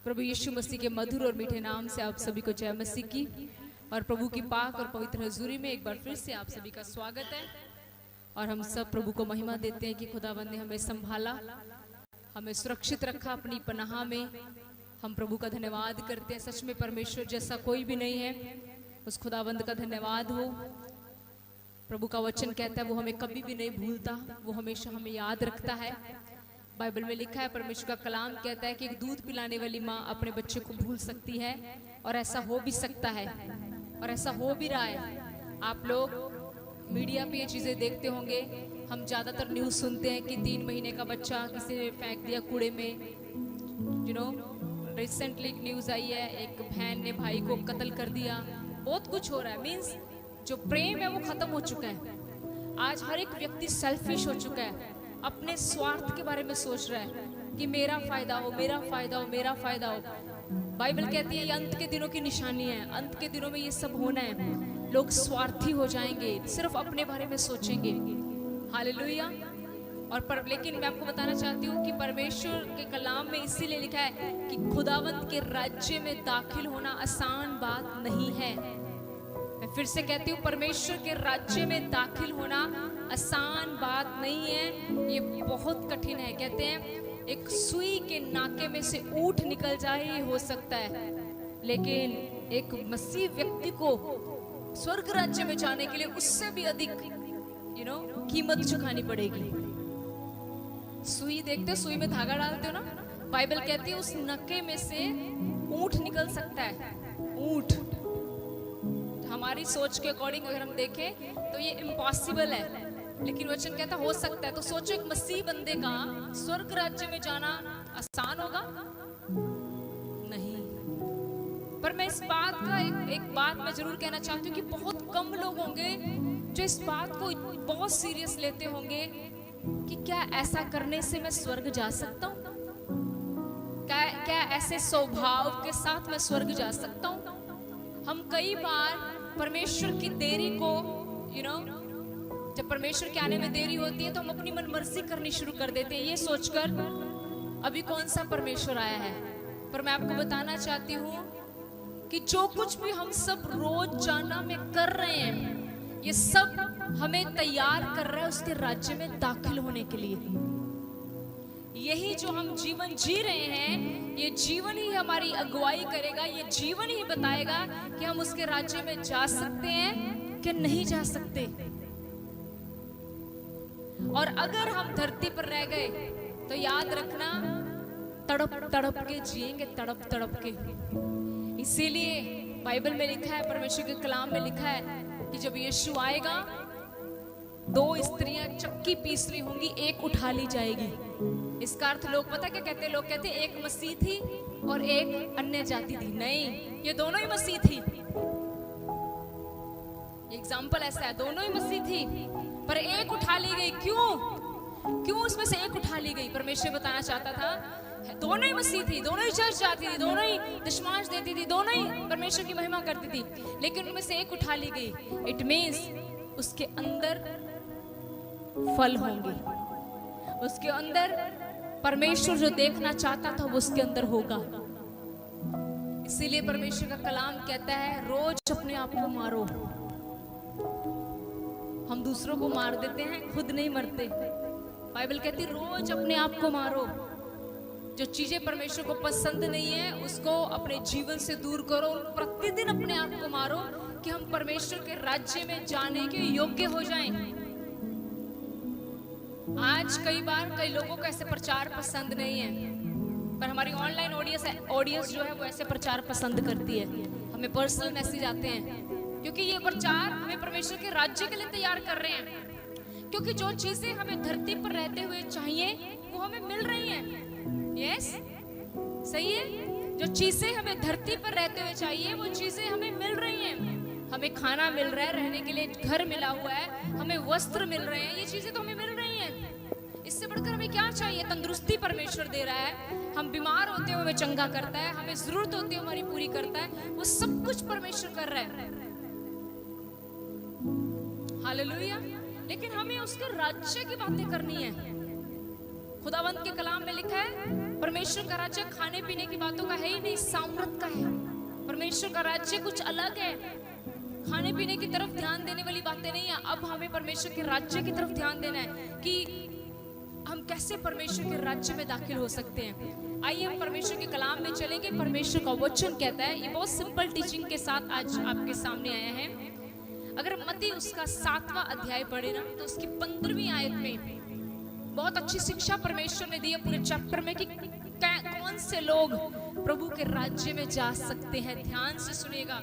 प्रभु यीशु मसीह के मधुर और मीठे नाम से आप सभी को जय मसीह की और प्रभु की पाक और पवित्र हजूरी में एक बार फिर से आप सभी का स्वागत है। और हम सब प्रभु को महिमा देते हैं कि खुदावंद ने हमें संभाला, हमें सुरक्षित रखा अपनी पनाह में। हम प्रभु का धन्यवाद करते हैं। सच में परमेश्वर जैसा कोई भी नहीं है। उस खुदावंद का धन्यवाद हो। प्रभु का वचन कहता है वो हमें कभी भी नहीं भूलता, वो हमेशा हमें याद रखता है। बाइबल में लिखा है, परमेश्वर का कलाम कहता है कि एक दूध पिलाने वाली माँ अपने बच्चे को भूल सकती है, और ऐसा हो भी सकता है और ऐसा हो भी रहा है। आप लोग मीडिया पे ये चीज़ें देखते होंगे। हम ज़्यादातर न्यूज़ सुनते हैं कि 3 महीने का बच्चा किसी ने फेंक दिया कूड़े में। रिसेंटली एक न्यूज़ आई है, एक बहन ने भाई को कत्ल कर दिया। बहुत कुछ हो रहा है। मीन्स जो प्रेम है वो खत्म हो चुका है। आज हर एक व्यक्ति सेल्फिश हो चुका है, अपने स्वार्थ के बारे में सोच रहा है कि मेरा फायदा हो, मेरा फायदा हो, मेरा फायदा हो। बाइबल कहती है ये अंत के दिनों की निशानी है। अंत के दिनों में ये सब होना है। लोग स्वार्थी हो जाएंगे, सिर्फ अपने बारे में सोचेंगे। हालेलुया। और लेकिन मैं आपको बताना चाहती हूँ कि परमेश्वर के कलाम में इसीलिए लिखा है कि खुदावंत के राज्य में दाखिल होना आसान बात नहीं है। मैं फिर से कहती हूँ, परमेश्वर के राज्य में दाखिल होना आसान बात नहीं है, ये बहुत कठिन है। कहते हैं एक सुई के नाके में से ऊंट निकल जाए ये हो सकता है, लेकिन एक मसीह व्यक्ति को स्वर्ग राज्य में जाने के लिए उससे भी अधिक कीमत चुकानी पड़ेगी। सुई देखते हो, सुई में धागा डालते हो ना। बाइबल कहती है उस नके में से ऊंट निकल सकता है। ऊंट हमारी सोच के अकॉर्डिंग अगर हम देखें तो ये इम्पॉसिबल है, लेकिन वचन कहता हो सकता है। तो सोचो एक मसीह बंदे का स्वर्ग राज्य में जाना आसान होगा? नहीं। पर मैं इस बात का एक बात मैं जरूर कहना चाहती हूँ कि बहुत कम लोग होंगे जो इस बात को बहुत सीरियस लेते होंगे कि क्या ऐसा करने से मैं स्वर्ग जा सकता हूँ? क्या ऐसे स्वभाव के साथ मैं स्वर्ग जा सकता हूँ? हम कई बार परमेश्वर की देरी को जब परमेश्वर के आने में देरी होती है तो हम अपनी मनमर्जी करनी शुरू कर देते हैं, ये सोचकर अभी कौन सा परमेश्वर आया है। पर मैं आपको बताना चाहती हूँ कि जो कुछ भी हम सब रोज जाना में कर रहे हैं, ये सब हमें तैयार कर रहा है उसके राज्य में दाखिल होने के लिए। यही जो हम जीवन जी रहे हैं, ये जीवन ही हमारी अगुवाई करेगा। ये जीवन ही बताएगा कि हम उसके राज्य में जा सकते हैं कि नहीं जा सकते। और अगर हम धरती पर रह गए तो याद रखना, तड़प तड़प के जिएंगे, तड़प तड़प के। इसीलिए बाइबल में लिखा है, परमेश्वर के कलाम में लिखा है कि जब यीशु आएगा 2 स्त्रियां चक्की पीस रही होंगी, एक उठा ली जाएगी। इसका अर्थ लोग पता क्या कहते हैं? लोग कहते हैं एक मसीह थी और एक अन्य जाति थी। नहीं, ये दोनों ही मसीह थी। एग्जाम्पल ऐसा है, दोनों ही मसीह थी, पर एक उठा ली गई। क्यों उसमें से एक उठा ली गई? परमेश्वर बताना चाहता था दोनों ही मसीह थी, दोनों ही चर्च जाती थी, दोनों ही दशमांश देती थी, दोनों ही परमेश्वर की महिमा करती थी, लेकिन उनमें से एक उठा ली गई। इट मीन्स उसके अंदर फल होंगे, उसके अंदर परमेश्वर जो देखना चाहता था वो उसके अंदर होगा। इसीलिए परमेश्वर का कलाम कहता है रोज अपने आप को मारो। हम दूसरों को मार देते हैं, खुद नहीं मरते। बाइबल कहती रोज अपने आप को मारो। जो चीजें परमेश्वर को पसंद नहीं है उसको अपने जीवन से दूर करो। प्रतिदिन अपने आप को मारो कि हम परमेश्वर के राज्य में जाने के योग्य हो जाएं। आज कई लोगों को ऐसे प्रचार पसंद नहीं है, पर हमारी ऑनलाइन ऑडियंस जो है वो ऐसे प्रचार पसंद करती है। हमें पर्सनल मैसेज आते हैं क्योंकि ये प्रचार हमें परमेश्वर के राज्य के लिए तैयार कर रहे हैं। क्योंकि जो चीजें हमें धरती पर रहते हुए चाहिए वो हमें मिल रही हैं। यस, सही है। जो चीजें हमें धरती पर रहते हुए चाहिए वो चीजें हमें मिल रही हैं। हमें खाना मिल रहा है, रहने के लिए घर मिला हुआ है, हमें वस्त्र मिल रहे हैं, ये चीजें तो हमें मिल रही हैं। इससे बढ़कर हमें क्या चाहिए? तंदुरुस्ती परमेश्वर दे रहा है। हम बीमार होते हुए हमें चंगा करता है, हमें जरूरत होती है हमारी पूरी करता है। वो सब कुछ परमेश्वर कर रहा है। हालेलुया। लेकिन हमें उसके राज्य की बातें करनी है। खुदावंत के कलाम में लिखा है परमेश्वर का राज्य खाने पीने की बातों का है ही नहीं, सामर्थ का है। परमेश्वर का राज्य कुछ अलग है, खाने पीने की तरफ ध्यान देने वाली बातें नहीं है। अब हमें परमेश्वर के राज्य की तरफ ध्यान देना है कि हम कैसे परमेश्वर के राज्य में दाखिल हो सकते हैं। आइए हम परमेश्वर के कलाम में चलेंगे। परमेश्वर का वचन कहता है, ये बहुत सिंपल टीचिंग के साथ आज आपके सामने आया है। अगर मत्ती उसका 7वां अध्याय पढ़े ना तो उसकी 15वीं आयत में बहुत अच्छी शिक्षा परमेश्वर ने दी है पूरे चैप्टर में कि कौन से लोग प्रभु के राज्य में जा सकते हैं। ध्यान से सुनिएगा।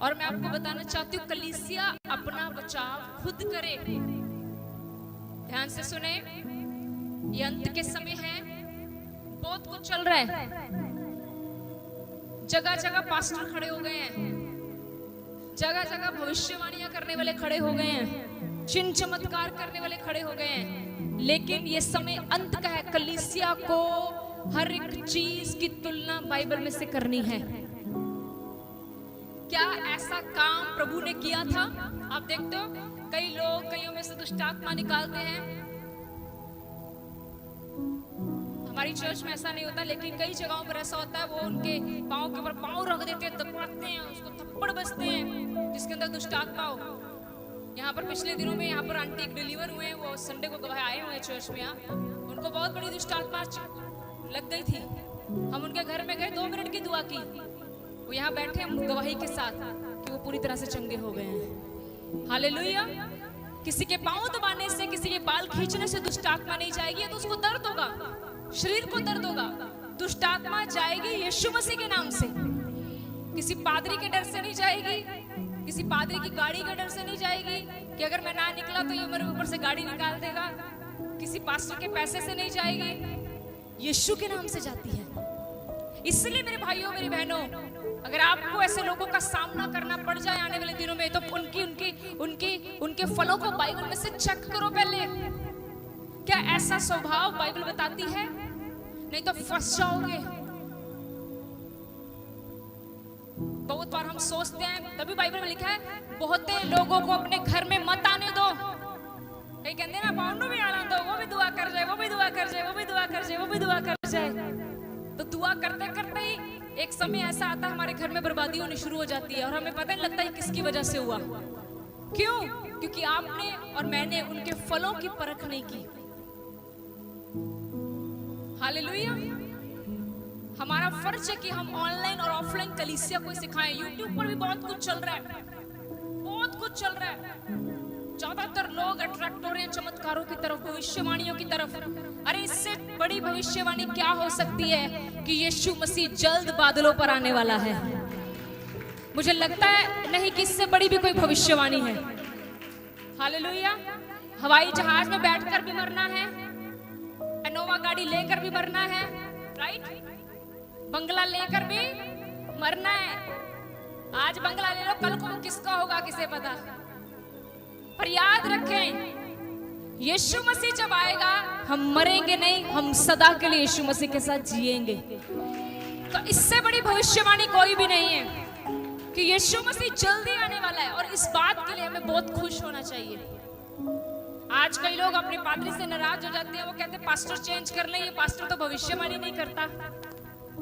और मैं आपको बताना चाहती हूँ, कलीसिया अपना बचाव खुद करे। ध्यान से सुने, ये अंत के समय है, बहुत कुछ चल रहा है। जगह जगह पास्टर खड़े हो गए हैं, जगह जगह भविष्यवाणियां करने वाले खड़े हो गए हैं, चिन्ह चमत्कार करने वाले खड़े हो गए हैं। लेकिन ये समय अंत का है। कलीसिया को हर एक चीज की तुलना बाइबल में से करनी है। क्या ऐसा काम प्रभु ने किया था? आप देखते हो कई लोग कईयों में से दुष्ट आत्मा निकालते हैं। हमारी चर्च में ऐसा नहीं होता, लेकिन कई जगहों पर ऐसा होता है। वो उनके पाँव के ऊपर पाँव रख देते हैं, दबाते हैं, उसको थप्पड़ बजते हैं जिसके अंदर दुष्ट आत्मा हो। यहाँ पर पिछले दिनों में यहाँ पर आंटी एक डिलीवर हुए हैं, वो संडे को गवाह आए हुए हैं चर्च में। यहाँ उनको बहुत बड़ी दुष्ट आत्मा लग गई थी। हम उनके घर में गए, 2 मिनट की दुआ की, वो यहाँ बैठे गवाही के साथ कि वो पूरी तरह से चंगे हो गए हैं। हालेलुया। किसी के पाँव दबाने से, किसी के बाल खींचने से दुष्ट आत्मा नहीं जाएगी, तो उसको दर्द होगा, शरीर को दर्द होगा। दुष्ट आत्मा जाएगी यीशु मसीह के नाम से। किसी पादरी के डर से नहीं जाएगी, किसी पादरी की गाड़ी के डर से नहीं जाएगी कि अगर मैं ना निकला तो ये मेरे ऊपर से गाड़ी निकाल देगा। किसी पास्टर के पैसे से नहीं जाएगी, यीशु के नाम से जाती है। इसलिए मेरे भाइयों मेरी बहनों, अगर आपको ऐसे लोगों का सामना करना पड़ जाए आने वाले दिनों में, तो उनके फलों को बाइबल में से चेक करो पहले। क्या ऐसा स्वभाव बाइबल बताती है? नहीं तो फंस जाओगे। बहुत बार हम सोचते हैं, तभी बाइबल में लिखा है बहुते लोगों को अपने घर में मत आने दो। कई कहते हैं ना, पाउंडो भी आना दो, वो भी दुआ कर जाए, वो भी दुआ कर जाए, वो भी दुआ कर जाए, वो भी दुआ कर जाए। तो दुआ करते करते ही एक समय ऐसा आता है हमारे घर में बर्बादी होनी शुरू हो जाती है और हमें पता नहीं लगता है किसकी वजह से हुआ। क्यों? क्योंकि आपने और मैंने उनके फलों की परख नहीं की। हालेलुया। हमारा फर्ज है कि हम ऑनलाइन और ऑफलाइन कलीसिया को सिखाएं। यूट्यूब पर भी बहुत कुछ चल रहा है, बहुत कुछ चल रहा है। ज्यादातर लोग अट्रैक्ट हो रहे हैं चमत्कारों की तरफ, भविष्यवाणियों की तरफ। अरे इससे बड़ी भविष्यवाणी क्या हो सकती है कि यीशु मसीह जल्द बादलों पर आने वाला है। मुझे लगता है नहीं कि इससे बड़ी भी कोई भविष्यवाणी है। हालेलुया। हवाई जहाज में बैठकर भी मरना है, इनोवा गाड़ी लेकर भी मरना है, राइट? बंगला लेकर भी मरना है। आज बंगला ले लो, कल को किसका होगा किसे पता। पर याद रखें, यीशु मसीह जब आएगा हम मरेंगे नहीं, हम सदा के लिए यीशु मसीह के साथ जिएंगे। तो इससे बड़ी भविष्यवाणी कोई भी नहीं है कि यीशु मसीह जल्दी आने वाला है। और इस बात के लिए हमें बहुत खुश होना चाहिए। आज कई लोग अपने पादरी से नाराज हो जाते हैं। वो कहते हैं पास्टर चेंज कर ले, ये पास्टर तो भविष्यवाणी नहीं करता,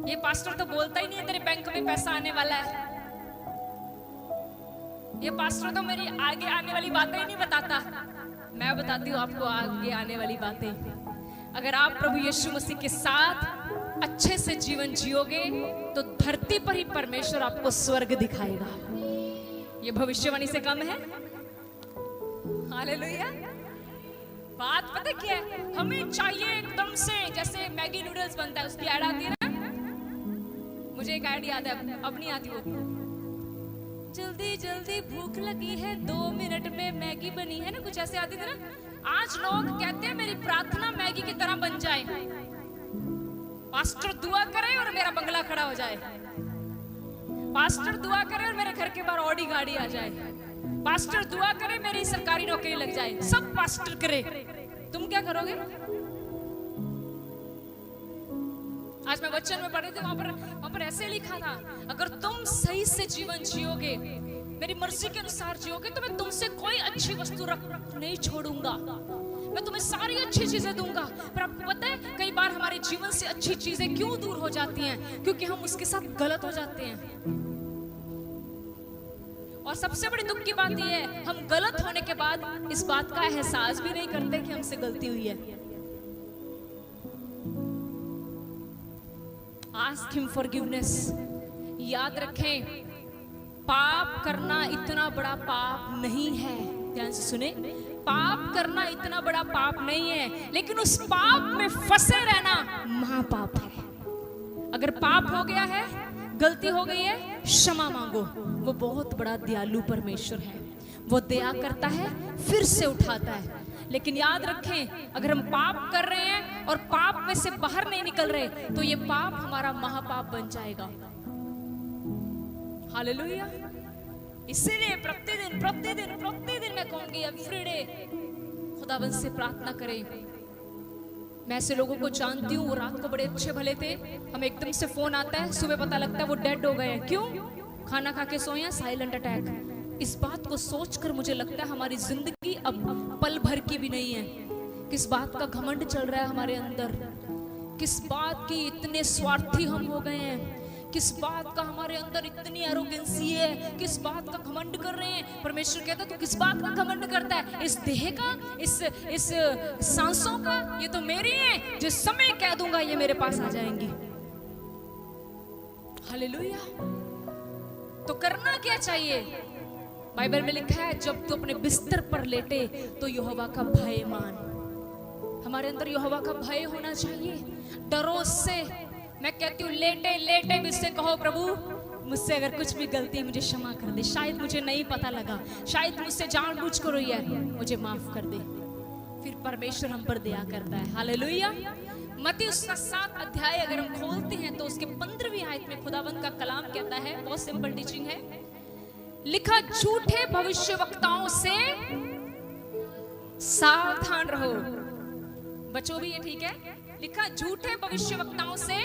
ये पास्टर तो बोलता ही नहीं है तेरे बैंक में पैसा आने वाला है, ये पास्टर तो मेरी आगे आने वाली बातें ही नहीं बताता। मैं बताती हूँ आपको आगे आने वाली बातें। अगर आप प्रभु यीशु मसीह के साथ अच्छे से जीवन जियोगे तो धरती पर ही परमेश्वर आपको स्वर्ग दिखाएगा। ये भविष्यवाणी से कम है? हालेलुया। बात पता क्या है, हमें चाहिए एकदम से, जैसे मैगी नूडल्स बनता है उसकी ऐड आती है ना, मुझे एक ऐड याद है, अब नहीं आती वो। जल्दी जल्दी भूख लगी है, 2 मिनट में मैगी बनी है ना, कुछ ऐसे आती थी ना। आज लोग कहते हैं मेरी प्रार्थना मैगी की तरह बन जाए, पास्टर दुआ करे और मेरा बंगला खड़ा हो जाए, पास्टर दुआ करे और मेरे घर के बाहर ऑडी गाड़ी आ जाए, पास्टर दुआ करे मेरी सरकारी नौकरी लग जाए। सब पास्टर करे, तुम क्या करोगे? आज मैं वचन में पढ़ रही थी, वहां पर ऐसे लिखा था, अगर तुम सही से जीवन जियोगे, मेरी मर्जी के अनुसार जियोगे, तो मैं तुमसे कोई अच्छी वस्तु नहीं छोड़ूंगा। मैं तुम्हें सारी अच्छी चीजें दूंगा। पर आपको पता है कई बार हमारे जीवन से अच्छी चीजें क्यों दूर हो जाती हैं? क्योंकि हम उसके साथ गलत हो जाते हैं। और सबसे बड़ी दुख की बात यह है, हम गलत होने के बाद इस बात का एहसास भी नहीं करते कि हमसे गलती हुई है। Ask him forgiveness. याद रखें, पाप करना इतना बड़ा पाप नहीं है। ध्यान से सुने, पाप करना इतना बड़ा पाप नहीं है, लेकिन उस पाप में फंसे रहना महापाप है। अगर पाप हो गया है, गलती हो गई है, क्षमा मांगो। वो बहुत बड़ा दयालु परमेश्वर है। वो दया करता है, फिर से उठाता है। लेकिन याद रखें, अगर हम पाप कर रहे हैं और पाप में से बाहर नहीं निकल रहे, तो ये पाप हमारा महापाप बन जाएगा। हालेलुया। इसीलिए प्रतिदिन मैं कहूंगी, एवरीडे खुदावंद से प्रार्थना करें। मैं ऐसे लोगों को जानती हूँ, वो रात को बड़े अच्छे भले थे, हमें एकदम से फोन आता है, सुबह पता लगता है वो डेड हो गए हैं। क्यों? खाना खा के सोए हैं, साइलेंट अटैक। इस बात को सोचकर मुझे लगता है हमारी जिंदगी अब पल भर की भी नहीं है। किस बात का घमंड चल रहा है हमारे अंदर, किस बात की इतने स्वार्थी हम हो गए हैं, किस बात का हमारे अंदर इतनी एरोगेंसी है, किस बात का घमंड कर रहे हैं। परमेश्वर कहता है तू किस बात का घमंड करता है? इस देह का, इस सांसों का? ये तो मेरी है, जिस समय कह दूंगा ये मेरे पास आ जाएंगी। हालेलुया। तो करना क्या चाहिए? बाइबल में लिखा है, जब तू अपने बिस्तर पर लेटे तो यहोवा का भय मान। हमारे अंदर यहोवा का भय होना चाहिए। डरो उससे। मैं कहती हूँ, लेटे लेटे मुझसे कहो, प्रभु मुझसे अगर कुछ भी गलती मुझे क्षमा कर दे, शायद मुझे नहीं पता लगा, शायद मुझसे जानबूझकर हुई है, मुझे माफ कर दे। फिर परमेश्वर हम पर दया करता है। हालेलुया। मत्ती उसका 7 अध्याय अगर हम खोलते हैं तो उसके 15वीं आयत में खुदावंद का कलाम कहता है, बहुत सिंपल टीचिंग है, लिखा झूठे भविष्यवक्ताओं से सावधान रहो। बच्चों भी ये ठीक है, लिखा झूठे भविष्यवक्ताओं से।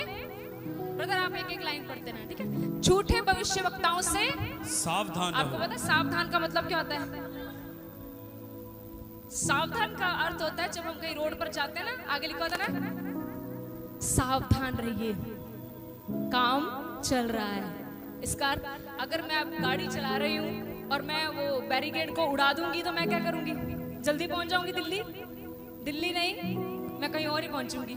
ब्रदर आप एक एक लाइन पढ़ते ना, ठीक है? झूठे भविष्यवक्ताओं से सावधान। आपको पता है सावधान का मतलब क्या होता है? सावधान का अर्थ होता है, जब हम कहीं रोड पर जाते हैं ना, आगे लिखा होता है ना, सावधान रहिए, काम चल रहा है। इसका अर्थ, अगर मैं अब गाड़ी चला रही हूँ और मैं वो बैरिकेड को उड़ा दूंगी तो मैं क्या करूंगी? जल्दी पहुंच जाऊंगी दिल्ली? दिल्ली नहीं, मैं कहीं और ही पहुंचूंगी।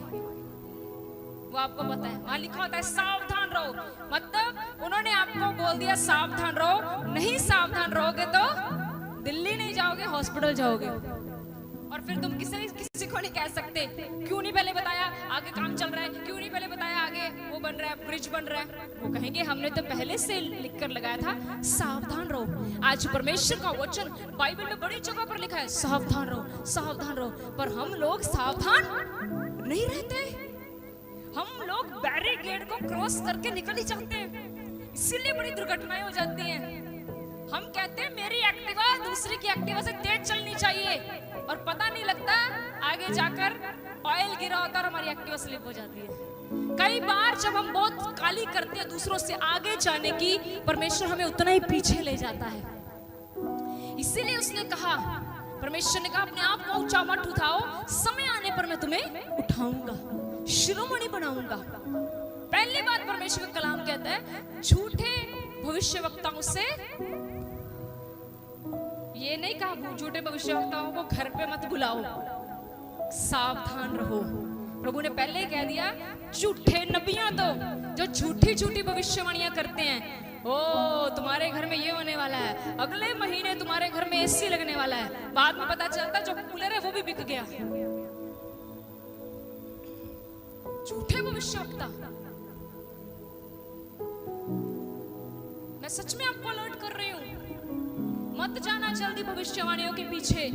वो आपको पता है, वहां लिखा होता है सावधान रहो। मतलब उन्होंने आपको बोल दिया सावधान रहो, नहीं सावधान रहोगे तो दिल्ली नहीं जाओगे, हॉस्पिटल जाओगे। और फिर तुम किसी को नहीं कह सकते, क्यों नहीं पहले बताया, आगे काम चल रहा है, क्यों नहीं पहले बताया, आगे वो बन रहा है, ब्रिज बन रहा है। वो कहेंगे हमने तो पहले से लिखकर लगाया था सावधान रहो। आज परमेश्वर का वचन बाइबल में बड़ी जगह पर लिखा है सावधान रहो, सावधान रहो, पर हम लोग सावधान नहीं रहते। हम लोग बैरिकेड को क्रॉस करके निकल ही जाते हैं, इसीलिए बड़ी दुर्घटनाएं हो जाती हैं। हम कहते हैं मेरी एक्टिवा दूसरे की एक्टिवा से तेज चलनी चाहिए, और पता नहीं लगता आगे जाकर ऑयल गिरा होता और हमारी एक्टिवा स्लिप हो जाती है। कई बार जब हम बहुत काली करते हैं दूसरों से आगे जाने की, परमेश्वर हमें उतना ही पीछे ले जाता है। इसीलिए उसने कहा, परमेश्वर ने कहा अपने आप को ऊंचा मत उठाओ, समय आने पर मैं तुम्हें उठाऊंगा, शिरोमणि बनाऊंगा। पहली बात परमेश्वर का कलाम कहता है, झूठे भविष्यवक्ताओं से, ये नहीं कहा झूठे भविष्यवक्ताओं को घर पे मत बुलाओ, सावधान रहो। प्रभु ने पहले ही कह दिया, झूठे नबियां तो जो झूठी झूठी भविष्यवाणियां करते हैं, ओ तुम्हारे घर में ये होने वाला है, अगले महीने तुम्हारे घर में एसी लगने वाला है, बाद में पता चलता जो कूलर है वो भी बिक गया। झूठे भविष्यवक्ता। मैं सच में आपको अलर्ट कर रही हूं, मत जाना जल्दी भविष्यवाणियों के पीछे,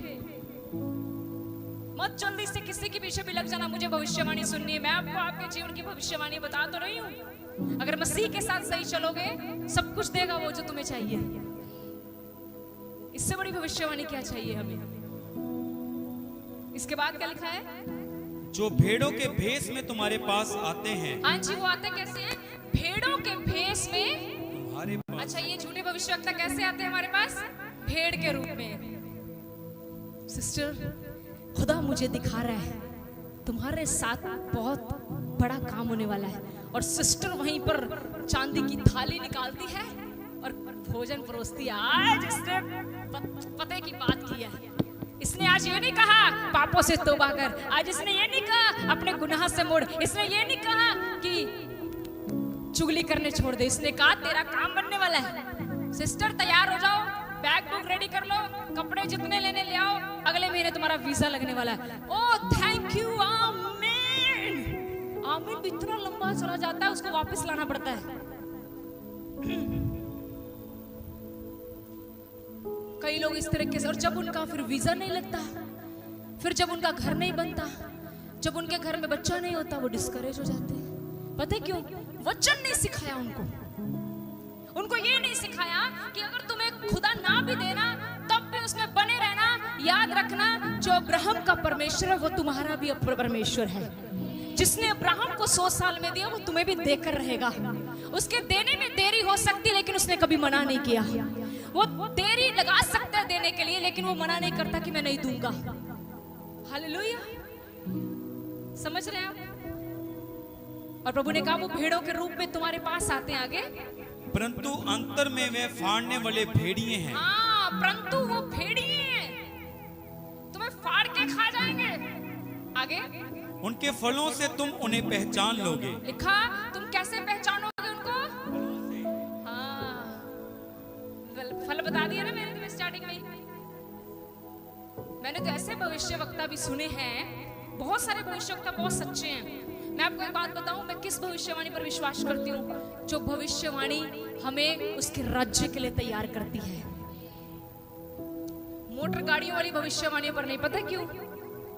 मत जल्दी से किसी के पीछे भी लग जाना मुझे भविष्यवाणी सुननी है। मैं आपको आपके जीवन की भविष्यवाणी बता तो रही हूं। अगर मसीह के साथ सही चलोगे, सब कुछ देगा वो जो तुम्हें चाहिए। इससे बड़ी भविष्यवाणी क्या चाहिए हमें? इसके बाद क्या लिखा है? जो भेड़ों के भेष में तुम्हारे पास आते हैं। हाँ जी, वो आते कैसे हैं? भेड़ों के भेष में तुम्हारे पास। अच्छा, ये झूठे भविष्यवक्ता कैसे आते हैं हमारे पास? भेड़ के रूप में। सिस्टर, खुदा मुझे दिखा रहा है तुम्हारे साथ बहुत बड़ा काम होने वाला है। और सिस्टर वहीं पर चांदी की थाली निकालती है और भोजन परोसती है। आज इसने पते की बात की है। इसने आज ये नहीं कहा पापों से तौबा कर, आज इसने ये नहीं कहा अपने गुनाह से मुड़, इसने ये नहीं कहा कि चुगली करने छोड़ दे, इसने कहा तेरा काम बनने वाला है। सिस्टर तैयार हो जाओ, बैग बुक रेडी कर लो, कपड़े जितने लेने ले आओ, अगले महीने तुम्हारा वीजा लगने वाला है। ओह थैंक यू, आमीन। आमीन भी इतना लंबा चला जाता है, उसको वापस लाना पड़ता है। कई लोग इस तरीके से, और जब उनका फिर वीजा नहीं लगता, फिर जब उनका घर नहीं बनता, जब उनके घर में बच्चा नहीं होता, वो डिस्करेज हो जाते हैं। पता है क्यों? वचन नहीं सिखाया उनको ये नहीं सिखाया कि अगर तुम्हें खुदा ना भी देना तब भी उसमें बने रहना। याद रखना, जो अब्राहम का परमेश्वर है वो तुम्हारा भी परमेश्वर है। जिसने अब्राहम को 100 साल में दिया वो तुम्हें भी देकर रहेगा। उसके देने में देरी हो सकती है लेकिन उसने कभी मना नहीं किया। वो देरी लगा सकता है देने के लिए, लेकिन वो मना नहीं करता कि मैं नहीं दूंगा। हालेलुया, समझ रहे हैं आप? और प्रभु ने कहा वो भेड़ों के रूप में तुम्हारे पास आते हैं आगे, परंतु अंतर में वे फाड़ने वाले भेड़िए हैं। हाँ, परंतु वो भेड़िए हैं, तुम्हें फाड़ के खा जाएंगे। आगे, उनके फलों से तुम उन्हें पहचान लोगे। लिखा, तुम कैसे पहचानोगे उनको? हाँ, फल बता दिया ना मैंने तुम्हें स्टार्टिंग में। मैंने तो ऐसे भविष्यवक्ता भी सुने हैं, बहुत सारे भविष्यवक्ता बहुत सच्चे हैं। मैं आपको एक बात बताऊं, मैं किस भविष्यवाणी पर विश्वास करती हूँ? जो भविष्यवाणी हमें उसके राज्य के लिए तैयार करती है। मोटर गाड़ियों वाली भविष्यवाणियों पर नहीं। पता क्यों?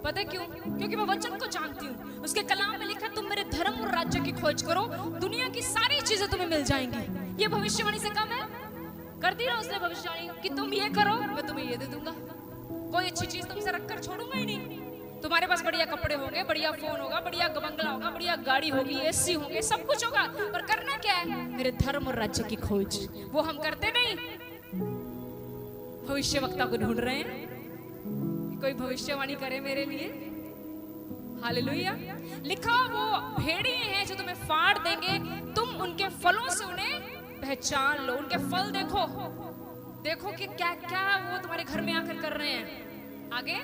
पता क्यों? क्योंकि मैं वचन को जानती हूँ। उसके कलाम में लिखा, तुम मेरे धर्म और राज्य की खोज करो, दुनिया की सारी चीजें तुम्हें मिल जाएंगी। ये भविष्यवाणी से कम है? कर दी ना उसने भविष्यवाणी कि तुम ये करो मैं तुम्हें ये दे दूंगा। कोई अच्छी चीज तुमसे रखकर छोड़ूंगा ही नहीं। तुम्हारे पास बढ़िया कपड़े होंगे, बढ़िया फोन होगा, बढ़िया बंगला होगा, बढ़िया गाड़ी होगी, एसी होंगे, सब कुछ होगा, पर करना क्या है? मेरे धर्म और राज्य की खोज। वो हम करते नहीं, भविष्यवक्ता को ढूंढ रहे हैं कोई भविष्यवाणी करे मेरे लिए। हालेलुया। लिखा, वो भेड़िए हैं जो तुम्हें फाड़ देंगे, तुम उनके फलों से उन्हें पहचान लो। उनके फल देखो, देखो कि क्या क्या वो तुम्हारे घर में आकर कर रहे हैं। आगे,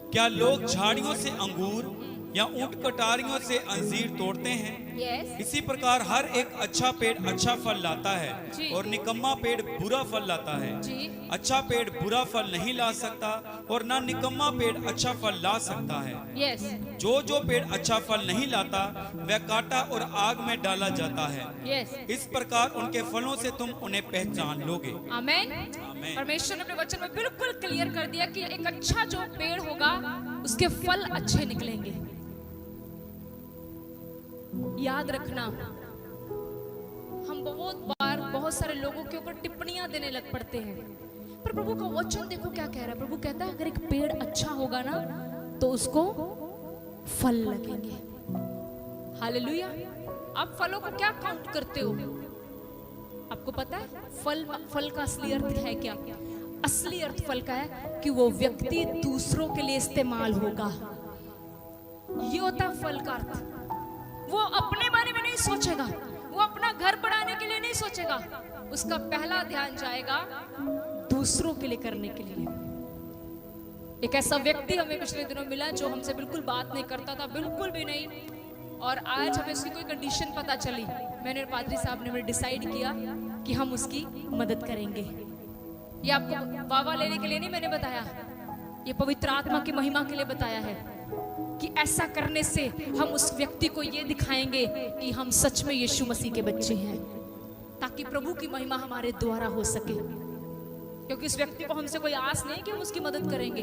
क्या लोग झाड़ियों से अंगूर या ऊंट कटारियों से अंजीर तोड़ते हैं? yes. इसी प्रकार हर एक अच्छा पेड़ अच्छा फल लाता है जी। और निकम्मा पेड़ बुरा फल लाता है। जी। अच्छा पेड़ बुरा फल नहीं ला सकता और ना निकम्मा पेड़ अच्छा फल ला सकता है। yes. जो पेड़ अच्छा फल नहीं लाता वह काटा और आग में डाला जाता है। yes. इस प्रकार उनके फलों से तुम उन्हें पहचान लोगे। आमेन। आमेन। परमेश्वर ने अपने वचन में बिल्कुल क्लियर कर दिया कि एक अच्छा जो पेड़ होगा उसके फल अच्छे निकलेंगे। याद रखना, हम बहुत बार बहुत सारे लोगों के ऊपर टिप्पणियां देने लग पड़ते हैं, पर प्रभु का वचन देखो क्या कह रहा है। प्रभु कहता है अगर एक पेड़ अच्छा होगा ना तो उसको फल लगेंगे। हालेलुया। आप फलों को क्या काउंट करते हो? आपको पता है फल का असली अर्थ है क्या? असली अर्थ फल का है कि वो व्यक्ति दूसरों के लिए इस्तेमाल होगा। ये होता है फल का अर्थ। वो अपने बारे में नहीं सोचेगा, वो अपना घर बढ़ाने के लिए नहीं सोचेगा, उसका पहला ध्यान जाएगा दूसरों के लिए करने के लिए। एक ऐसा व्यक्ति हमें पिछले दिनों मिला जो हमसे बिल्कुल बात नहीं करता था, बिल्कुल भी नहीं, और आज हमें उसकी कोई कंडीशन पता चली। मैंने और पादरी साहब ने डिसाइड किया कि हम उसकी मदद करेंगे। ये आपको वावा लेने के लिए नहीं मैंने बताया, ये पवित्र आत्मा की महिमा के लिए बताया है कि ऐसा करने से हम उस व्यक्ति को ये दिखाएंगे कि हम सच में यीशु मसीह के बच्चे हैं, ताकि प्रभु की महिमा हमारे द्वारा हो सके। क्योंकि इस व्यक्ति को हमसे कोई आस नहीं कि हम उसकी मदद करेंगे,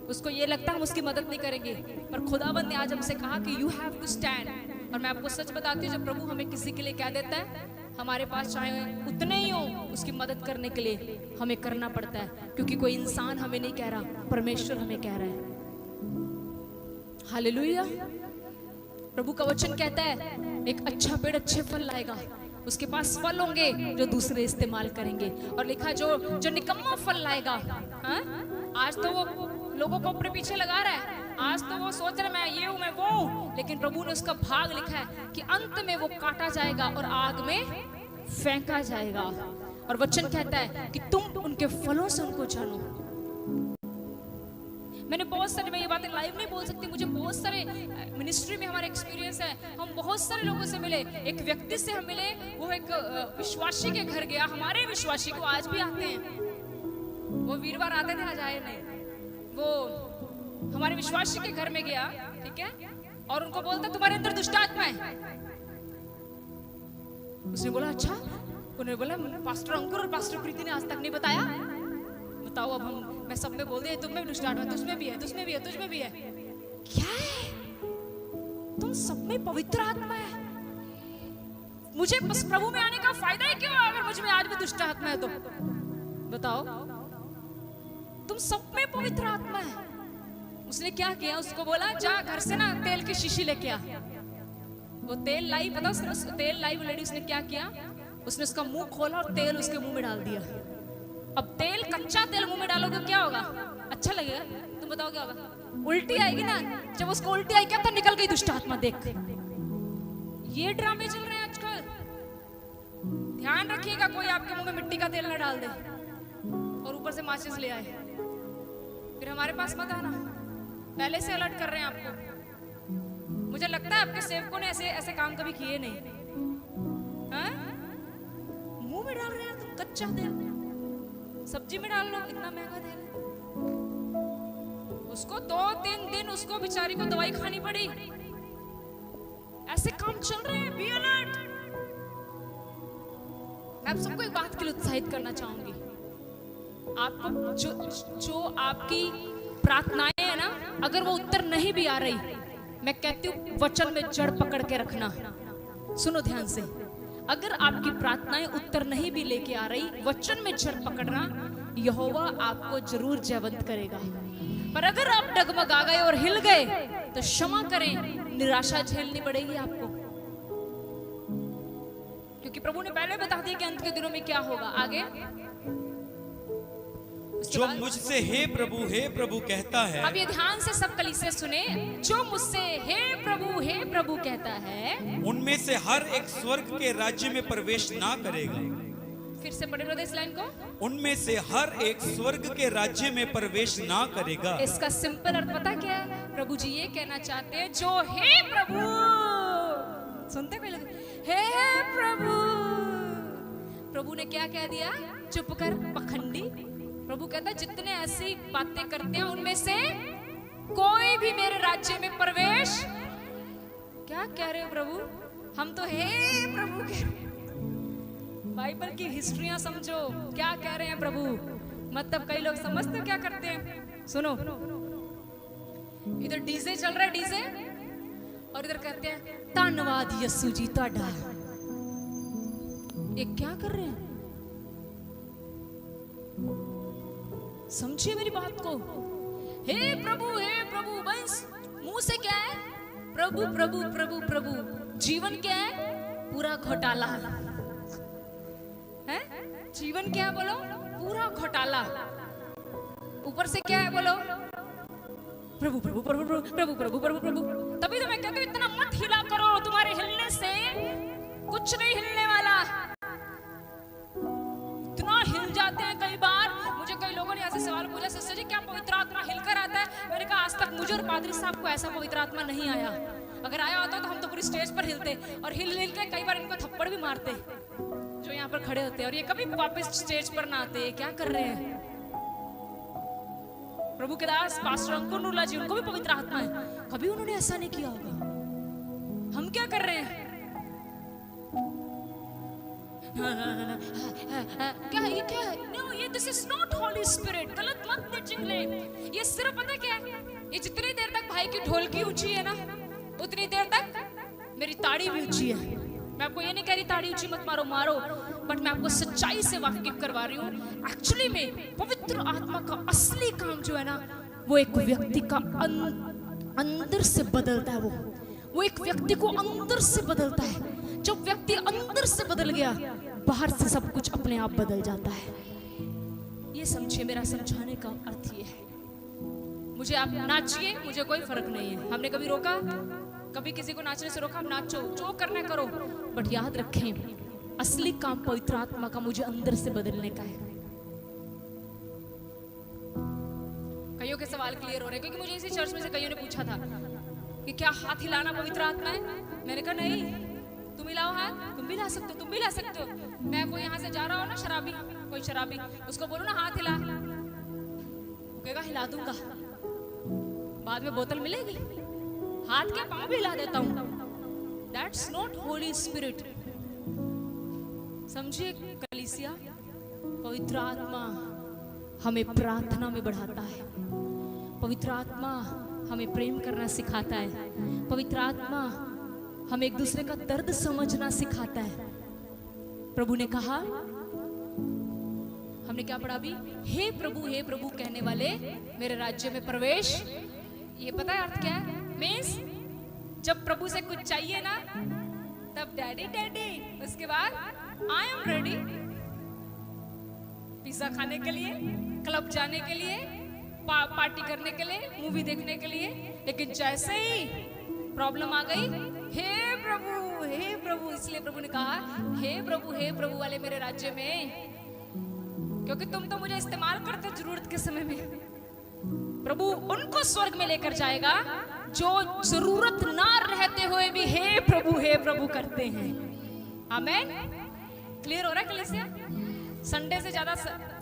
उसको ये लगता है हम उसकी मदद नहीं करेंगे, पर खुदावंद ने आज हमसे कहा कि यू हैव टू स्टैंड। और मैं आपको सच बताती हूँ, जब प्रभु हमें किसी के लिए कह देता है, हमारे पास चाहे उतने ही हो, उसकी मदद करने के लिए हमें करना पड़ता है, क्योंकि कोई इंसान हमें नहीं कह रहा, परमेश्वर हमें कह रहा है। हालेलुया। प्रभु का वचन कहता है एक अच्छा पेड़ अच्छे फल लाएगा, उसके पास फल होंगे जो दूसरे इस्तेमाल करेंगे। और लिखा जो निकम्मा फल लाएगा, हाँ? आज तो वो लोगों को अपने पीछे लगा रहा है। आज तो वो सोच रहा है मैं ये हूं, मैं वो हूं, लेकिन प्रभु ने उसका भाग लिखा है कि अंत में वो काटा जाएगा और आग में फेंका जाएगा। और वचन कहता है कि तुम उनके फलों से उनको जानो। मैंने बहुत सारे, मैं ये बातें लाइव नहीं बोल सकती, मुझे बहुत सारे मिनिस्ट्री में हमारे एक्सपीरियंस है। हम बहुत सारे लोगों से मिले, एक व्यक्ति से हम मिले, वो एक विश्वासी के घर गया। हमारे विश्वासी को आज भी आते हैं, वो वीरवार आते थे, आज आए नहीं। वो हमारे विश्वासी के घर में गया, ठीक है, और उनको बोलता तुम्हारे अंदर दुष्ट आत्मा है। उसने बोला अच्छा। उन्होंने बोला पास्टर अंकुर और पास्टर प्रीति ने आज तक नहीं बताया, बताओ अब हम, मैं सब में बोल दिया तुम में भी दुष्ट आत्मा, तुझमें भी है, तुझमें भी है, तुझमें भी है। क्या है? तुम सब में पवित्र आत्मा है। मुझे बस प्रभु में आने का फायदा है क्यों अगर मुझ में आज भी दुष्ट आत्मा है तो? बताओ, तुम सब में पवित्र आत्मा है। उसने क्या किया? उसको बोला जा घर से ना तेल की शीशी लेके आ। वो तेल लाई, पता उसने तेल लाई, वो लेडी, उसने क्या किया? उसने उसका मुंह खोला और तेल उसके मुंह में डाल दिया। अब तेल, कच्चा तेल मुंह में डालोगे क्या होगा? अच्छा लगेगा? तुम बताओ क्या होगा? उल्टी आएगी ना। जब उसको उल्टी आई क्या तो निकल गई दुष्ट आत्मा। देख, ये ड्रामे चल रहे हैं आजकल। ध्यान रखिएगा कोई आपके मुंह में मिट्टी का तेल ना डाल दे और ऊपर से माचिस ले आए, फिर हमारे पास मत आना। पहले से अलर्ट कर रहे हैं आपको। मुझे लगता है आपके सेवकों ने ऐसे ऐसे काम कभी किए नहीं। हाँ? मुंह में डाल रहे हैं तुम कच्चा तेल, सब्जी में डाल लो, इतना महंगा तेल। उसको 2-3 दिन उसको बेचारी को दवाई खानी पड़ी। ऐसे काम चल रहे हैं। Be alert. मैं आप सबको एक बात के लिए उत्साहित करना चाहूंगी। आपको जो आपकी प्रार्थनाएं है ना, अगर वो उत्तर नहीं भी आ रही, मैं कहती हूँ वचन में जड़ पकड़ के रखना। सुनो ध्यान से, अगर आपकी प्रार्थनाएं उत्तर नहीं भी लेके आ रही, वचन में जड़ पकड़ना, यहोवा आपको जरूर जयवंत करेगा। पर अगर आप डगमगा गए और हिल गए तो क्षमा करें, निराशा झेलनी पड़ेगी आपको, क्योंकि प्रभु ने पहले बता दिया कि अंत के दिनों में क्या होगा। आगे जो मुझसे हे प्रभु कहता है। अब ये ध्यान से सब कलीसिया सुने। जो मुझसे हे प्रभु कहता है, उनमें से हर एक स्वर्ग के राज्य में प्रवेश ना करेगा। फिर से पढ़े ब्रदर इस लाइन को। उनमें से हर एक स्वर्ग के राज्य में प्रवेश ना करेगा। इसका सिंपल अर्थ पता क्या है? प्रभु जी ये कहना चाहते हैं, जो हे प्रभु, सुनते पहले, हे प्रभु। प्रभु ने क्या कह दिया? चुप कर पखंडी। प्रभु कहता है जितने ऐसी बातें करते हैं उनमें से कोई भी मेरे राज्य में प्रवेश। क्या कह रहे हो प्रभु? हम तो हे प्रभु कह रहे हैं। बाइबल की हिस्ट्रियां समझो, क्या कह रहे हैं प्रभु। मतलब कई लोग समझते हो क्या करते हैं? सुनो, इधर डीजे चल रहा है, डीजे, और इधर कहते हैं धन्यवाद यीशु जी ਤੁਹਾਡਾ। ये क्या कर रहे हैं? समझिए मेरी बात को। हे प्रभु बस मुंह से क्या है? प्रभु प्रभु प्रभु प्रभु। जीवन क्या है? पूरा घोटाला है। जीवन क्या है बोलो? पूरा घोटाला। ऊपर से क्या है बोलो? प्रभु प्रभु प्रभु प्रभु प्रभु प्रभु प्रभु प्रभु। तभी तो मैं कहती हूँ इतना मत हिला करो, तुम्हारे हिलने से कुछ नहीं हिलने वाला। इतना हिल जाते हैं कई बार। मुझे कई लोगों ने ऐसे सवाल पूछा, सिस्टर जी क्या पवित्र आत्मा हिलकर आता है? मैंने कहा आज तक मुझे और पादरी साहब को ऐसा पवित्र आत्मा नहीं आया। अगर आया होता तो हम तो पूरी स्टेज पर हिलते, और हिल हिल के कई बार इनको थप्पड़ भी मारते जो यहाँ पर खड़े होते हैं, और ये कभी वापस स्टेज पर ना आते। क्या कर रहे हैं? प्रभु के दास पास्टर अंकुर नूला जी, उनको भी पवित्र आत्मा है, कभी उन्होंने ऐसा नहीं किया होगा। हम क्या कर रहे हैं? क्या ये क्या है? नो, ये this is not holy spirit. गलत मत चिल्ले। ये सिर्फ पता क्या है? ये जितनी देर तक भाई की ढोलकी ऊंची है ना, उतनी देर तक मेरी ताड़ी भी ऊंची है। मैं आपको ये नहीं कह रही ताड़ी ऊंची मत मारो, मारो, बट मैं आपको सच्चाई से वाकिफ करवा रही हूँ। एक्चुअली में पवित्र आत्मा का असली काम जो है ना, वो एक व्यक्ति का अंदर से बदलता है। वो एक व्यक्ति को अंदर से बदलता है। जब व्यक्ति अंदर से बदल गया, बाहर से सब कुछ अपने आप बदल जाता है। ये समझिए, मेरा समझाने का अर्थ ये है। मुझे आप नाचिए, मुझे कोई फर्क नहीं है। हमने कभी रोका? कभी किसी को नाचने से रोका? आप नाचो, जो करना करो, बट याद रखें असली काम पवित्र आत्मा का मुझे अंदर से बदलने का है। कईयों के सवाल क्लियर हो रहे हैं, क्योंकि मुझे इसी चर्च में से कईयों ने पूछा था कि क्या हाथ हिलाना पवित्र आत्मा है? मैंने कहा नहीं, तुम हिलाओ हाथ, तुम भी ला सकते हो, तुम भी ला सकते हो। मैं कोई यहाँ से जा रहा हो ना शराबी, कोई शराबी, उसको बोलूं ना हाथ हिला, वो कहेगा हिला दूंगा, बाद में बोतल मिलेगी, हाथ के पांव भी हिला देता हूं। That's not Holi spirit. समझिए कलीसिया, पवित्र आत्मा हमें प्रार्थना में बढ़ाता है, पवित्र आत्मा हमें प्रेम करना सिखाता है, पवित्र आत्मा हमें एक दूसरे का दर्द समझना सिखाता है। प्रभु ने कहा, हमने क्या पढ़ा अभी? हे प्रभु कहने वाले मेरे राज्य में प्रवेश। ये पता है अर्थ क्या है? मीन्स जब प्रभु से कुछ चाहिए ना, तब डैडी डैडी, उसके बाद आई एम रेडी। पिज्जा खाने के लिए, क्लब जाने के लिए, पार्टी करने के लिए, मूवी देखने के लिए, लेकिन जैसे ही प्रॉब्लम आ गई, हे प्रभु, इसलिए प्रभु ने कहा हे प्रभु वाले मेरे राज्य में, क्योंकि तुम तो मुझे इस्तेमाल करते हो जरूरत के समय में। प्रभु उनको स्वर्ग में लेकर जाएगा जो जरूरत ना रहते हुए भी हे प्रभु करते हैं। आमेन। क्लियर हो रहा है कलीसिया? संडे से ज्यादा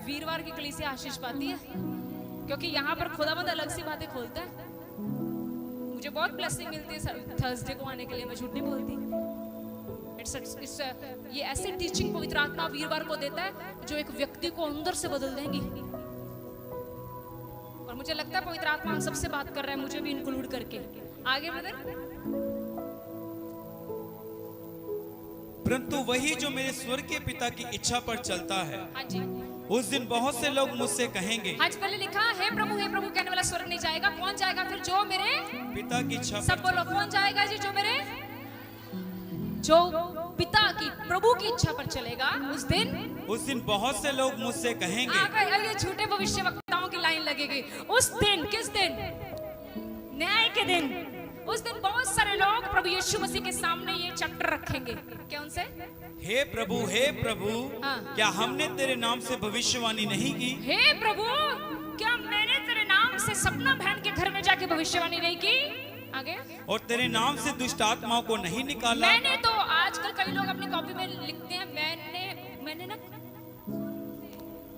वीरवार की कलीसिया आशीष पाती है, क्योंकि यहाँ पर खुदावंद अलग सी बातें खोलता है। मुझे बहुत ब्लेसिंग मिलती है थर्सडे को आने के लिए, मैं झूठ नहीं बोलती। ये ऐसी टीचिंग पवित्र आत्मा वीरवार को देता है जो एक व्यक्ति को अंदर से बदल देंगी। और मुझे लगता है पवित्र आत्मा हम सबसे बात कर रहा है, मुझे भी इंक्लूड करके। आगे ब्रदर। परंतु वही जो मेरे स्वर्गीय पिता की इच्छा पर चलता है, हाँ जी, उस दिन बहुत से लोग मुझसे कहेंगे। आज पहले लिखा हे प्रभु कहने वाला स्वर्ग नहीं जाएगा। कौन जाएगा फिर? जो मेरे पिता की इच्छा। सब बोलो, कौन जाएगा जी? जो पिता की, प्रभु की इच्छा पर चलेगा। उस दिन बहुत से लोग मुझसे कहेंगे। ये झूठे भविष्यवक्ताओं की लाइन लगेगी। उस दिन, किस दिन? न्याय के दिन। उस दिन बहुत सारे लोग प्रभु यीशु मसीह के सामने ये चैप्टर रखेंगे। क्या उनसे? हे प्रभु हाँ। क्या हमने तेरे नाम से भविष्यवाणी नहीं की? हे प्रभु, क्या मैंने तेरे नाम से सपना बहन के घर में जाके भविष्यवाणी नहीं की? आगे। और तेरे नाम से दुष्ट आत्माओं को नहीं निकाला? मैंने तो, आजकल कई लोग अपनी कॉपी में लिखते हैं मैंने ना,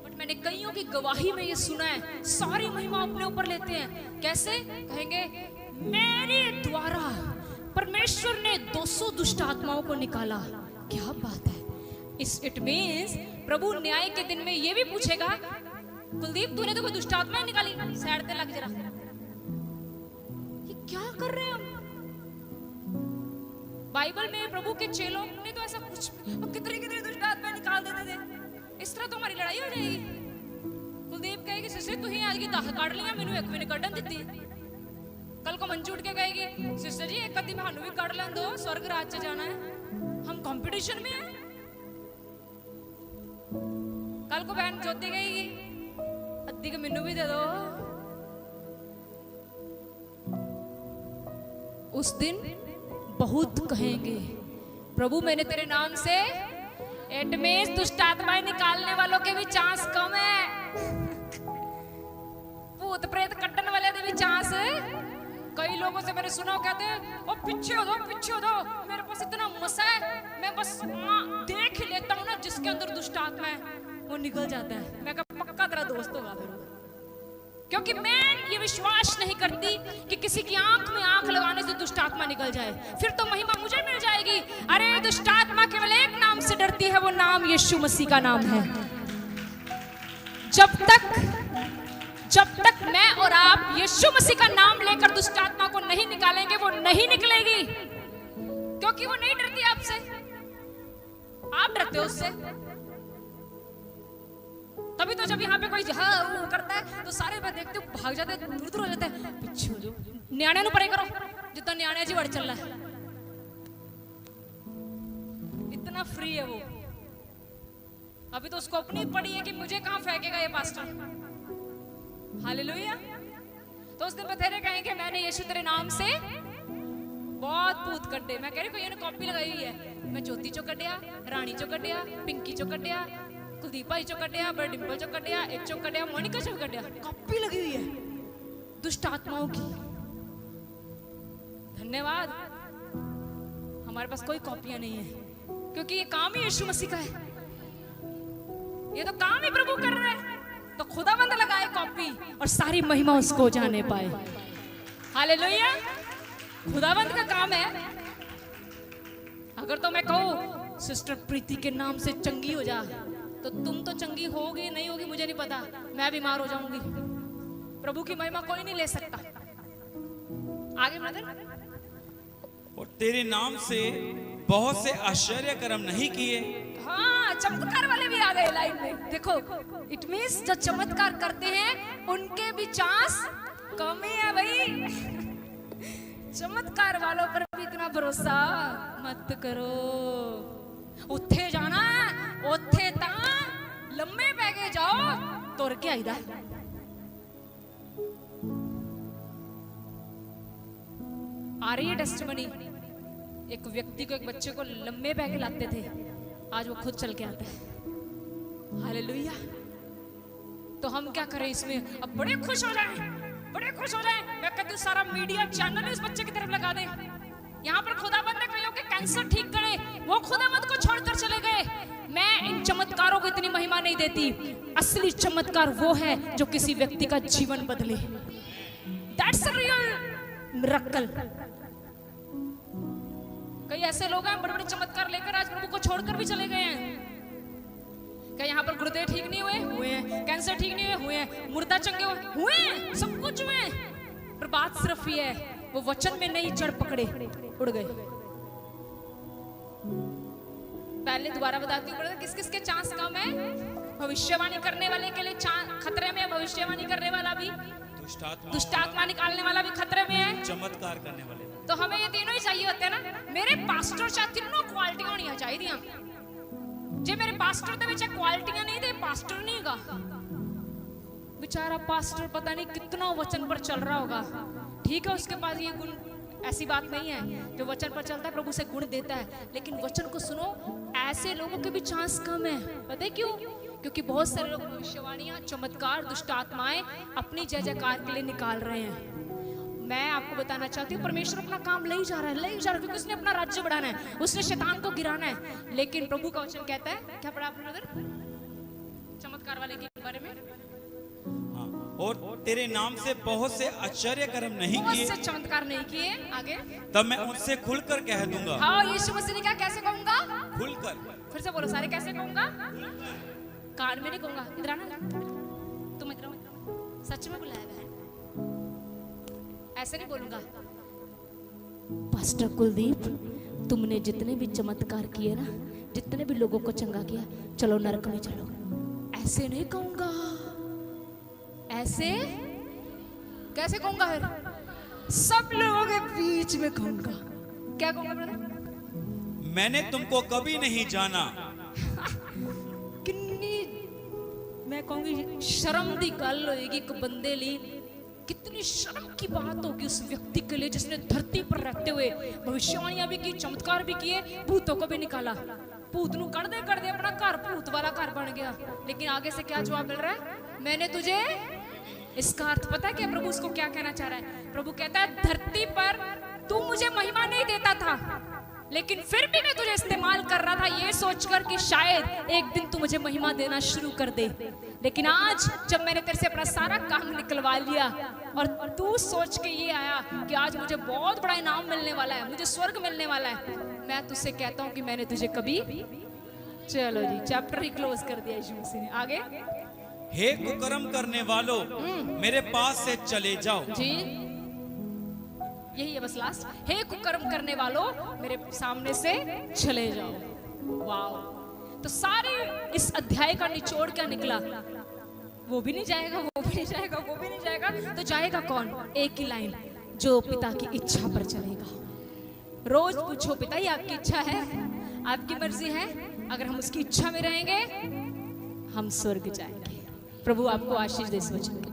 बट मैंने कईयों की गवाही में ये सुना है, सारी महिमा अपने ऊपर लेते हैं। कैसे? कहेंगे मेरे द्वारा परमेश्वर ने 200 दुष्ट आत्माओं को निकाला। क्या बात है! इट मींस प्रभु न्याय के दिन में ये भी पूछेगा, कुलदीप तूने तो कोई दुष्ट आत्मा निकाली? साइड पे लग जरा, ये क्या कर रहे हैं हम? बाइबल में प्रभु के चेलों ने तो ऐसा कुछ, कितने दुष्ट आत्मा निकाल देते थे। इस तरह तो हमारी लड़ाई हो जाएगी। कुलदीप कहेगी सिस्टर तू ही आज की दाह काट लिया, मैंने एक भी कटन दी। कल को मंजू उठ के कहेगी सिस्टर जी एक कदी भानु भी काट लें दो, स्वर्ग राज से जाना है, हम कंपटीशन में हैं। कल को बहन ज्योति कहेगी अद्धी के मेनू भी दे दो। उस दिन बहुत कहेंगे प्रभु मैंने तेरे नाम से, इट मींस दुष्ट आत्माएं निकालने वालों के भी चांस कम है, भूत प्रेत कट्टन वाले के भी चांस है। कई लोगों से मैंने सुना कहते हैं ओ पीछे हो दो, मेरे पास इतना मसा है, मैं बस देख लेता हूँ ना जिसके अंदर दुष्ट आत्मा है वो निकल जाता है। मैं कहा पक्का तेरा दोस्त होगा फिर, क्योंकि मैं ये विश्वास नहीं करती कि किसी की आंख में आंख लगाने से दुष्ट आत्मा निकल जाए, फिर तो महिमा मुझे मिल जाएगी। अरे दुष्ट आत्मा केवल एक नाम से डरती है, वो नाम यीशु मसीह का नाम है। जब तक मैं और आप यीशु मसीह का नाम लेकर दुष्ट आत्मा को नहीं निकालेंगे, वो नहीं निकलेगी, क्योंकि वो नहीं डरती आपसे, आप डरते हो उससे। तभी तो जब यहाँ पे कोई हाँ करता है तो सारे मैं देखते हो भाग जाते हैं, दूर हो जाते हैं, पीछे हो जाओ, न्याणे नु परे करो, जितना न्याणे जी वड़ चल रहा है, इतना फ्री है वो। अभी तो उसको अपनी पड़ी है कि मुझे कहां फेंकेगा ये पास्टर। हालेलुया। तो उस दिन बथेरे कहेंगे मैंने यीशु तेरे नाम से बहुत भूत कड्डे। मैं कह रही कोई ने कॉपी लगाई हुई है। मैं ज्योति चो कड्डिया, रानी चो कड्डिया, पिंकी चो कड्डिया, कुलदीप भाई चो कड्डिया, बड़ डिंपल चो कड्डिया, एक चो कड्डिया, मोनिका चो कड्डिया। कॉपी लगी हुई है दुष्ट आत्माओं की। धन्यवाद, हमारे पास कोई कॉपियां नहीं है, क्योंकि ये काम ही यीशु मसीह का है। ये तो काम ही प्रभु कर रहा है, तो खुदावंद लगाए कॉपी और सारी महिमा उसको जाने पाए। हालेलुया, खुदावंद का काम है। अगर तो मैं कहूं सिस्टर प्रीति के नाम से चंगी हो जा, तो तुम तो चंगी होगी नहीं होगी मुझे नहीं पता, मैं बीमार हो जाऊंगी। प्रभु की महिमा कोई नहीं ले सकता। आगे ब्रदर। और तेरे नाम से बहुत से आश्चर्य कर्म नहीं किए। हाँ, चमत्कार वाले भी आ गए लाइन में। देखो, इट मींस जो चमत्कार करते हैं उनके भी चांस कम ही है भाई। चमत्कार वालों पर भी इतना भरोसा मत करो। उत्थे जाना है, उत्थे ता लम्बे पैगे जाओ तुर के आईदा। आ रही है टेस्टिमनी। एक व्यक्ति को, एक बच्चे को लंबे बैग लाते थे, आज वो खुद चल के आता है। हालेलुया। तो हम क्या करें इसमें? अब बड़े खुश हो जाएं, बड़े खुश हो जाएं। मैं कहती हूँ सारा मीडिया चैनल इस बच्चे की तरफ लगा दे। यहाँ पर खुदाबंद ने कहियों कि कैंसर ठीक करे, वो खुदाबंद को छोड़कर चले गए। मैं इन चमत्कारों को इतनी महिमा नहीं देती। असली चमत्कार वो है जो किसी व्यक्ति का जीवन बदले। That's a real miracle। कई ऐसे लोग हैं बड़े बड़े चमत्कार लेकर आज प्रभु को छोड़कर भी चले गए हैं। क्या यहाँ पर गुर्दे ठीक नहीं हुए? हुए हैं। कैंसर ठीक नहीं हुए? हुए हैं। मुर्दा चंगे हुए हैं, सब कुछ हुए हैं। पर बात सिर्फ ये है, वो वचन में नहीं चढ़ पकड़े, उड़ गए। पहले दोबारा बताती हूँ, किस किस के चांस कम है? भविष्यवाणी करने वाले के लिए खतरे में है। भविष्यवाणी करने वाला भी, दुष्ट आत्मा निकालने वाला भी खतरे में है, चमत्कार करने वाले। तो हमें ये तीनों ही चाहिए होते हैं ना। मेरे पास्टर चाहे तीनों क्वालिटियां होनी चाहिए। जे मेरे पास्टर दे विच क्वालिटियां नहीं दे, पास्टर नहीं होगा। बेचारा पास्टर पता नहीं कितना वचन पर चल रहा होगा, ठीक है, उसके पास ये गुण, ऐसी बात नहीं है। जो वचन पर चलता है प्रभु से गुण देता है, लेकिन वचन को सुनो, ऐसे लोगों के भी चांस कम है। पता है क्यों? क्योंकि बहुत सारे लोग भविष्यवाणियां, चमत्कार, दुष्ट आत्माएं अपनी जय जयकार के लिए निकाल रहे हैं। मैं आपको बताना चाहती हूँ, परमेश्वर अपना काम ले ही जा रहा है, क्योंकि उसने अपना राज्य बढ़ाना है, उसने शैतान को गिराना है। लेकिन प्रभु का वचन कहता है, क्या पढ़ा आपने ब्रदर चमत्कार वाले के बारे में? हाँ, और तेरे नाम से बहुत से आश्चर्य कर्म नहीं किए, बहुत से चमत्कार नहीं किए। आगे, तब मैं उनसे खुलकर कह दूंगा। हाँ, यीशु मसीह ने क्या, कैसे कहूंगा? खुलकर। फिर से बोलो सारे, कैसे कहूंगा? कान में नहीं कहूंगा। इधर आना, तुम इधर आओ। सच में बुलाया है, ऐसे नहीं बोलूंगा। पास्टर कुलदीप, तुमने जितने भी चमत्कार किए ना, जितने भी लोगों को चंगा किया, चलो नरक में चलो। ऐसे नहीं कहूंगा। ऐसे कैसे कहूंगा? फिर सब लोगों के बीच में कहूंगा। क्या कहूंगा ब्रदर? मैंने तुमको कभी नहीं जाना। कितनी, मैं कहूंगी शर्म दी गल होगी एक बंदे लिए। कितनी शर्म की बात होगी उस व्यक्ति के लिए जिसने धरती पर रहते हुए भविष्यवाणियां भी की, चमत्कार भी किए, भूतों को भी निकाला। भूत नू कर दे अपना घर भूत वाला घर बन गया। लेकिन आगे से क्या जवाब मिल रहा है? मैंने तुझे, इसका अर्थ पता है क्या? प्रभु उसको क्या कहना चाह रहा है? प्रभु कहता है, धरती पर तू मुझे महिमा नहीं देता था, लेकिन फिर भी मैं तुझे इस्तेमाल कर रहा था ये सोचकर कि शायद एक दिन तू मुझे महिमा देना शुरू कर दे। लेकिन आज जब मैंने तेरे से अपना सारा काम निकलवा लिया और तू सोच के ये आया कि आज मुझे बहुत बड़ा इनाम मिलने वाला है, मुझे स्वर्ग मिलने वाला है, मैं तुझसे कहता हूँ कि मैंने तुझे कभी, चलो जी, चैप्टर ही क्लोज कर दिया यीशु मसीह ने। आगे, हे कुकर्म करने वालों, मेरे पास से चले जाओ। जी, यही है बस लास्ट। हे कुकर्म करने वालों, मेरे सामने से चले जाओ। वाओ! तो सारे इस अध्याय का निचोड़ क्या निकला? वो भी नहीं जाएगा, वो भी नहीं जाएगा, वो भी नहीं जाएगा, तो जाएगा कौन? एक ही लाइन, जो पिता की इच्छा पर चलेगा। रोज पूछो, पिता ये आपकी इच्छा है, आपकी मर्जी है? अगर हम उसकी इच्छा में रहेंगे, हम स्वर्ग जाएंगे। प्रभु आपको आशीष दे इस वचन के।